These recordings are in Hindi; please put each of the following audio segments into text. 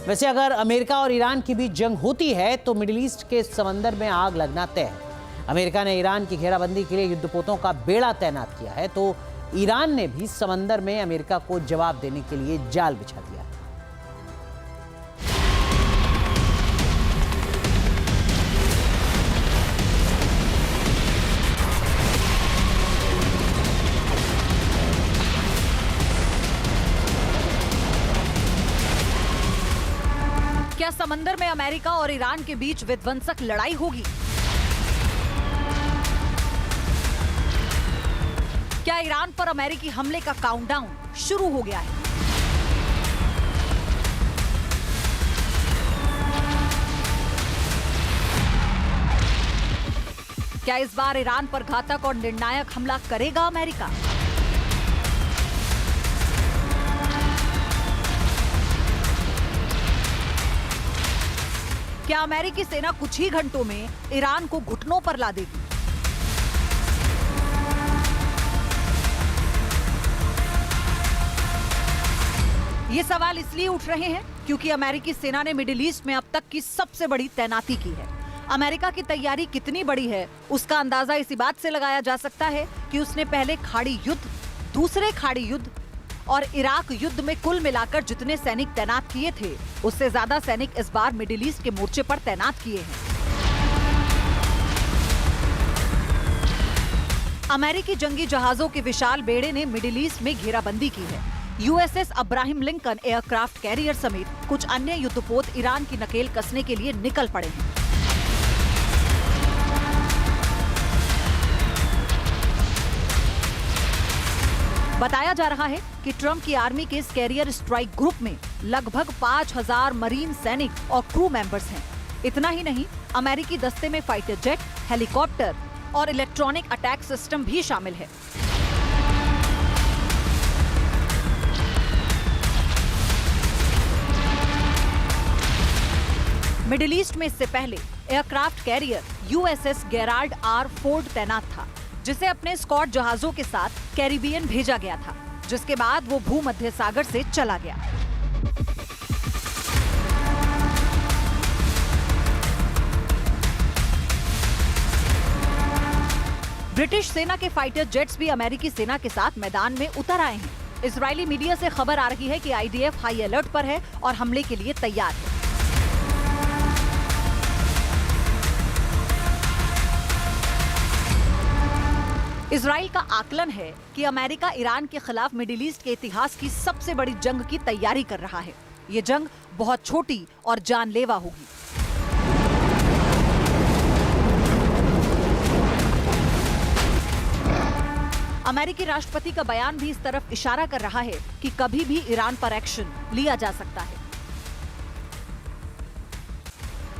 वैसे अगर अमेरिका और ईरान के बीच जंग होती है तो मिडिल ईस्ट के समंदर में आग लगना तय है। अमेरिका ने ईरान की घेराबंदी के लिए युद्धपोतों का बेड़ा तैनात किया है, तो ईरान ने भी समंदर में अमेरिका को जवाब देने के लिए जाल बिछा दिया है। क्या समंदर में अमेरिका और ईरान के बीच विध्वंसक लड़ाई होगी? क्या ईरान पर अमेरिकी हमले का काउंटडाउन शुरू हो गया है? क्या इस बार ईरान पर घातक और निर्णायक हमला करेगा अमेरिका? क्या अमेरिकी सेना कुछ ही घंटों में ईरान को घुटनों पर ला देगी? ये सवाल इसलिए उठ रहे हैं क्योंकि अमेरिकी सेना ने मिडिल ईस्ट में अब तक की सबसे बड़ी तैनाती की है। अमेरिका की तैयारी कितनी बड़ी है उसका अंदाजा इसी बात से लगाया जा सकता है कि उसने पहले खाड़ी युद्ध, दूसरे खाड़ी युद्ध और इराक युद्ध में कुल मिलाकर जितने सैनिक तैनात किए थे उससे ज्यादा सैनिक इस बार मिडिल ईस्ट के मोर्चे पर तैनात किए हैं। अमेरिकी जंगी जहाजों के विशाल बेड़े ने मिडिल ईस्ट में घेराबंदी की है। USS Abraham Lincoln aircraft carrier समेत कुछ अन्य युद्धपोत ईरान की नकेल कसने के लिए निकल पड़े हैं। बताया जा रहा है कि ट्रंप की आर्मी के इस कैरियर स्ट्राइक ग्रुप में लगभग 5000 मरीन सैनिक और क्रू मेंबर्स हैं। इतना ही नहीं, अमेरिकी दस्ते में फाइटर जेट, हेलीकॉप्टर और इलेक्ट्रॉनिक अटैक सिस्टम भी शामिल है। मिडिल ईस्ट में इससे पहले aircraft carrier USS Gerald R Ford तैनात था, जिसे अपने स्कॉट जहाजों के साथ कैरिबियन भेजा गया था, जिसके बाद वो भूमध्य सागर से चला गया। ब्रिटिश सेना के फाइटर जेट्स भी अमेरिकी सेना के साथ मैदान में उतर आए हैं। इजरायली मीडिया से खबर आ रही है कि आईडीएफ हाई अलर्ट पर है और हमले के लिए तैयार है। इजराइल का आकलन है कि अमेरिका ईरान के खिलाफ मिडिल ईस्ट के इतिहास की सबसे बड़ी जंग की तैयारी कर रहा है। ये जंग बहुत छोटी और जानलेवा होगी। अमेरिकी राष्ट्रपति का बयान भी इस तरफ इशारा कर रहा है कि कभी भी ईरान पर एक्शन लिया जा सकता है।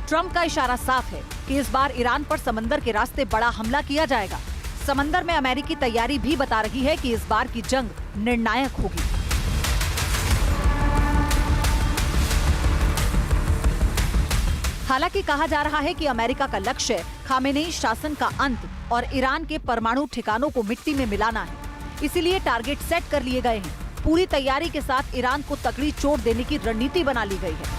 ट्रंप का इशारा साफ है कि इस बार ईरान पर समंदर के रास्ते बड़ा हमला किया जाएगा। समंदर में अमेरिकी तैयारी भी बता रही है कि इस बार की जंग निर्णायक होगी। हालांकि कहा जा रहा है कि अमेरिका का लक्ष्य खामेनेई शासन का अंत और ईरान के परमाणु ठिकानों को मिट्टी में मिलाना है। इसीलिए टारगेट सेट कर लिए गए हैं। पूरी तैयारी के साथ ईरान को तगड़ी चोट देने की रणनीति बना ली गई है।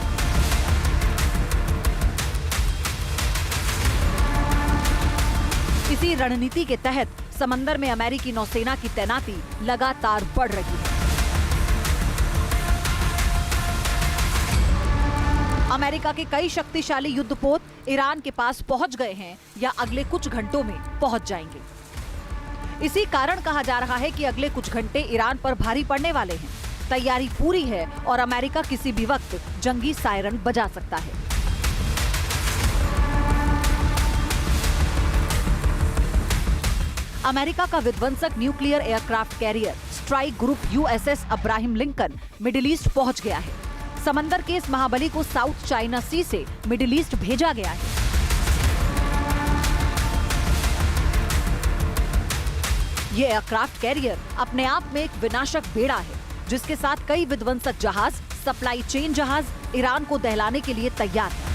इसी रणनीति के तहत समंदर में अमेरिकी नौसेना की तैनाती लगातार बढ़ रही है। अमेरिका के कई शक्तिशाली युद्धपोत ईरान के पास पहुंच गए हैं या अगले कुछ घंटों में पहुंच जाएंगे। इसी कारण कहा जा रहा है कि अगले कुछ घंटे ईरान पर भारी पड़ने वाले हैं। तैयारी पूरी है और अमेरिका किसी भी वक्त जंगी सायरन बजा सकता है। अमेरिका का विध्वंसक nuclear aircraft carrier strike group USS Abraham Lincoln Middle East पहुंच गया है। समंदर के इस महाबली को साउथ चाइना सी से मिडिल ईस्ट भेजा गया है। ये एयरक्राफ्ट कैरियर अपने आप में एक विनाशक बेड़ा है, जिसके साथ कई विध्वंसक जहाज, सप्लाई चेन जहाज ईरान को दहलाने के लिए तैयार है।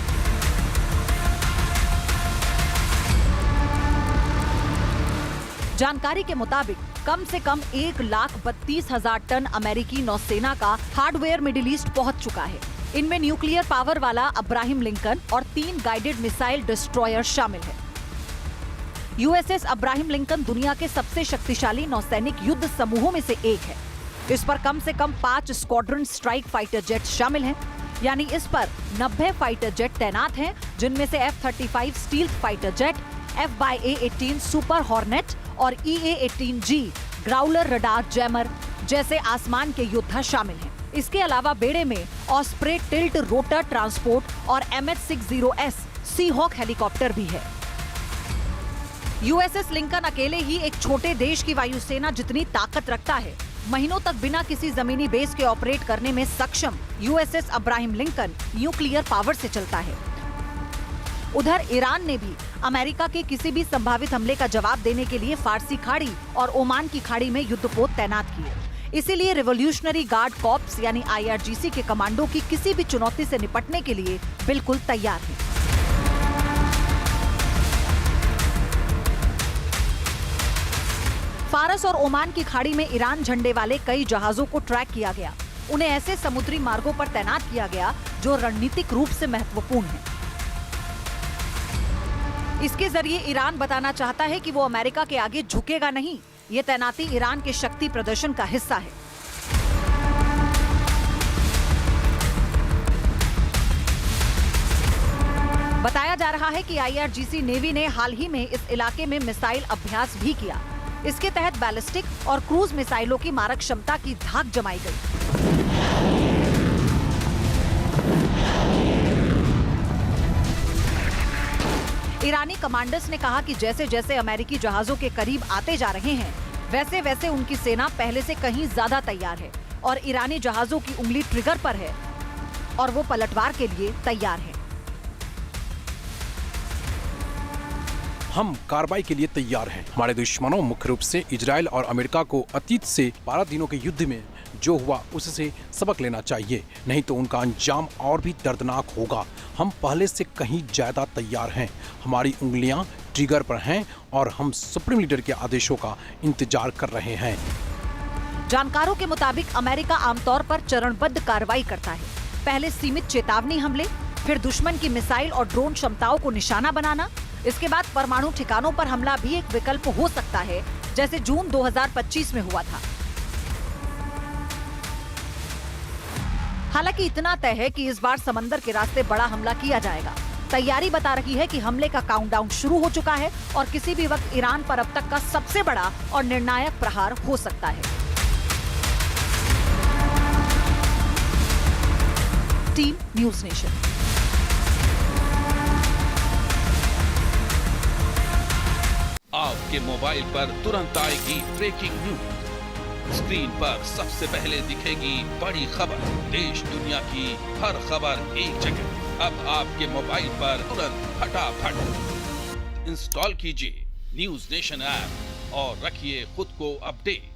जानकारी के मुताबिक कम से कम 1,32,000 टन अमेरिकी नौसेना का हार्डवेयर मिडिल ईस्ट पहुंच चुका है। इनमें न्यूक्लियर पावर वाला अब्राहम लिंकन और 3 गाइडेड मिसाइल डिस्ट्रॉयर शामिल है। यूएसएस अब्राहम लिंकन दुनिया के सबसे शक्तिशाली नौसैनिक युद्ध समूहों में से एक है। इस पर कम से कम 5 स्क्वाड्रन स्ट्राइक फाइटर जेट शामिल हैं, यानी इस पर 90 फाइटर जेट तैनात हैं, जिनमें से F-35 stealth fighter jet, F/A-18 super hornet और EA-18G ग्राउलर रडार जैमर जैसे आसमान के योद्धा शामिल हैं। इसके अलावा बेड़े में ऑस्प्रे टिल्ट रोटर ट्रांसपोर्ट और MH-60S सी हॉक हेलीकॉप्टर भी है। यूएसएस लिंकन अकेले ही एक छोटे देश की वायुसेना जितनी ताकत रखता है, महीनों तक बिना किसी जमीनी बेस के ऑपरेट करने में सक्षम USS Abraham Lincoln nuclear power से चलता है। उधर ईरान ने भी अमेरिका के किसी भी संभावित हमले का जवाब देने के लिए फारसी खाड़ी और ओमान की खाड़ी में युद्धपोत तैनात किए। इसीलिए रिवॉल्यूशनरी गार्ड कॉर्प्स यानी IRGC के कमांडो की किसी भी चुनौती से निपटने के लिए बिल्कुल तैयार है। फारस और ओमान की खाड़ी में ईरान झंडे वाले कई जहाजों को ट्रैक किया गया। उन्हें ऐसे समुद्री मार्गों पर तैनात किया गया जो रणनीतिक रूप से महत्वपूर्ण है। इसके जरिए ईरान बताना चाहता है कि वो अमेरिका के आगे झुकेगा नहीं। ये तैनाती ईरान के शक्ति प्रदर्शन का हिस्सा है। बताया जा रहा है कि IRGC नेवी ने हाल ही में इस इलाके में मिसाइल अभ्यास भी किया। इसके तहत बैलिस्टिक और क्रूज मिसाइलों की मारक क्षमता की धाक जमाई गई। ईरानी कमांडर्स ने कहा कि जैसे जैसे अमेरिकी जहाजों के करीब आते जा रहे हैं, वैसे वैसे उनकी सेना पहले से कहीं ज्यादा तैयार है और ईरानी जहाजों की उंगली ट्रिगर पर है और वो पलटवार के लिए तैयार है। हम कार्रवाई के लिए तैयार हैं। हमारे दुश्मनों मुख्य रूप से इजराइल और अमेरिका को अतीत से 12 दिनों के युद्ध में जो हुआ उससे सबक लेना चाहिए, नहीं तो उनका अंजाम और भी दर्दनाक होगा। हम पहले से कहीं ज्यादा तैयार हैं। हमारी उंगलियां ट्रिगर पर हैं और हम सुप्रीम लीडर के आदेशों का इंतजार कर रहे हैं। जानकारों के मुताबिक अमेरिका आमतौर पर चरणबद्ध कार्रवाई करता है। पहले सीमित चेतावनी हमले, फिर दुश्मन की मिसाइल और ड्रोन क्षमताओं को निशाना बनाना। इसके बाद परमाणु ठिकानों पर हमला भी एक विकल्प हो सकता है, जैसे जून 2025 में हुआ था। हालांकि इतना तय है कि इस बार समंदर के रास्ते बड़ा हमला किया जाएगा। तैयारी बता रही है कि हमले का काउंटडाउन शुरू हो चुका है और किसी भी वक्त ईरान पर अब तक का सबसे बड़ा और निर्णायक प्रहार हो सकता है। Team news nation. आपके मोबाइल पर तुरंत आएगी ब्रेकिंग न्यूज। स्क्रीन पर सबसे पहले दिखेगी बड़ी खबर। देश दुनिया की हर खबर एक जगह। अब आपके मोबाइल पर तुरंत फटाफट इंस्टॉल कीजिए न्यूज़ नेशन ऐप और रखिए खुद को अपडेट।